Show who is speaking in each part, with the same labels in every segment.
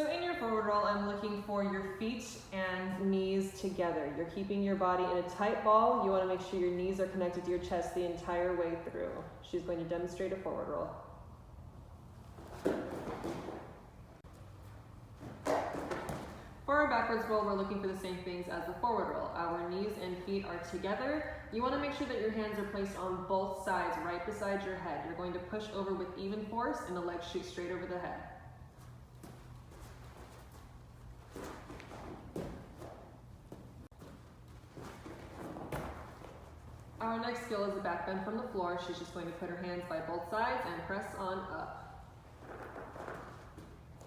Speaker 1: So in your forward roll, I'm looking for your feet and knees together. You're keeping your body in a tight ball. You want to make sure your knees are connected to your chest the entire way through. She's going to demonstrate a forward roll. For our backwards roll, we're looking for the same things as the forward roll. Our knees and feet are together. You want to make sure that your hands are placed on both sides, right beside your head. You're going to push over with even force and the legs shoot straight over the head. Our next skill is a back bend from the floor. She's just going to put her hands by both sides and press on up.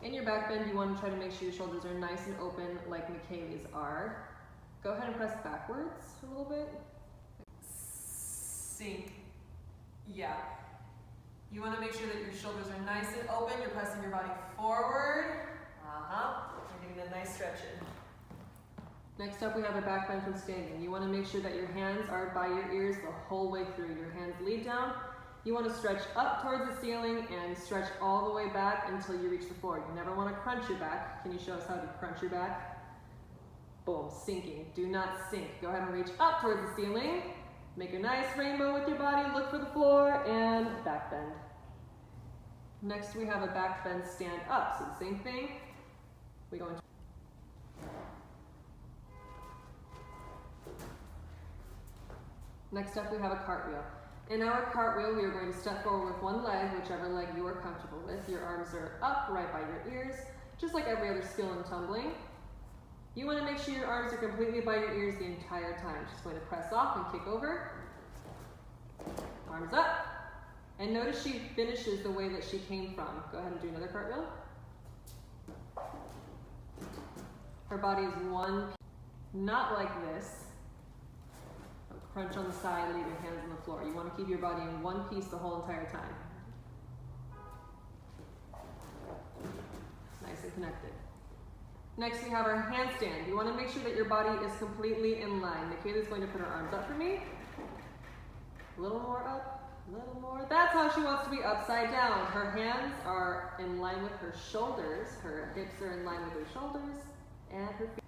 Speaker 1: In your back bend, you want to try to make sure your shoulders are nice and open like McKaylee's are. Go ahead and press backwards a little bit. Sink. Yeah. You want to make sure that your shoulders are nice and open. You're pressing your body forward. You're getting a nice stretch in. Next up, we have a back bend from standing. You want to make sure that your hands are by your ears the whole way through. Your hands lead down. You want to stretch up towards the ceiling and stretch all the way back until you reach the floor. You never want to crunch your back. Can you show us how to crunch your back? Boom, sinking. Do not sink. Go ahead and reach up towards the ceiling. Make a nice rainbow with your body. Look for the floor and back bend. Next, we have a back bend stand up. So the same thing. We go into Next up, we have a cartwheel. In our cartwheel, we are going to step forward with one leg, whichever leg you are comfortable with. Your arms are up right by your ears, just like every other skill in tumbling. You want to make sure your arms are completely by your ears the entire time. Just going to press off and kick over. Arms up. And notice she finishes the way that she came from. Go ahead and do another cartwheel. Her body is one, not like this. Crunch on the side, leave your hands on the floor. You want to keep your body in one piece the whole entire time. Nice and connected. Next, we have our handstand. You want to make sure that your body is completely in line. McKaylee's going to put her arms up for me. A little more up, a little more. That's how she wants to be upside down. Her hands are in line with her shoulders. Her hips are in line with her shoulders and her feet.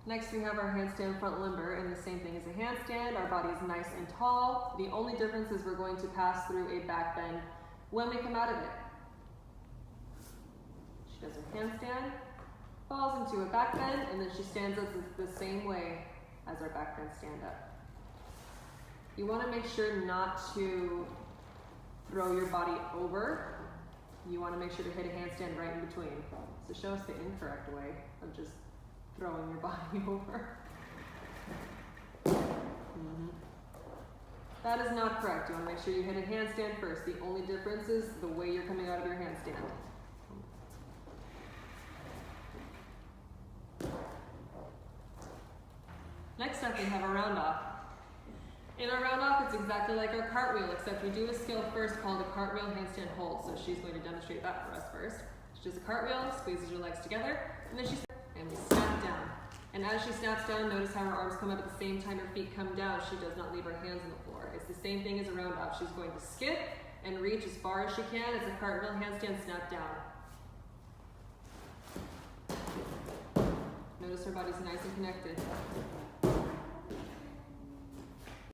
Speaker 1: Next, we have our handstand front limber, and the same thing as a handstand. Our body is nice and tall. The only difference is we're going to pass through a back bend when we come out of it. She does her handstand, falls into a back bend, and then she stands up the same way as our back bend stand up. You want to make sure not to throw your body over. You want to make sure to hit a handstand right in between. So show us the incorrect way of just throwing your body over. That is not correct. You want to make sure you hit a handstand first. The only difference is the way you're coming out of your handstand. Next up, we have a round off. In our round off, it's exactly like our cartwheel, except we do a skill first called a cartwheel handstand hold. So she's going to demonstrate that for us first. She does a cartwheel, squeezes your legs together, and then she and we snap down. And as she snaps down, notice how her arms come up at the same time her feet come down. She does not leave her hands on the floor. It's the same thing as a round off. She's going to skip and reach as far as she can. It's a cartwheel handstand snap down. Notice her body's nice and connected.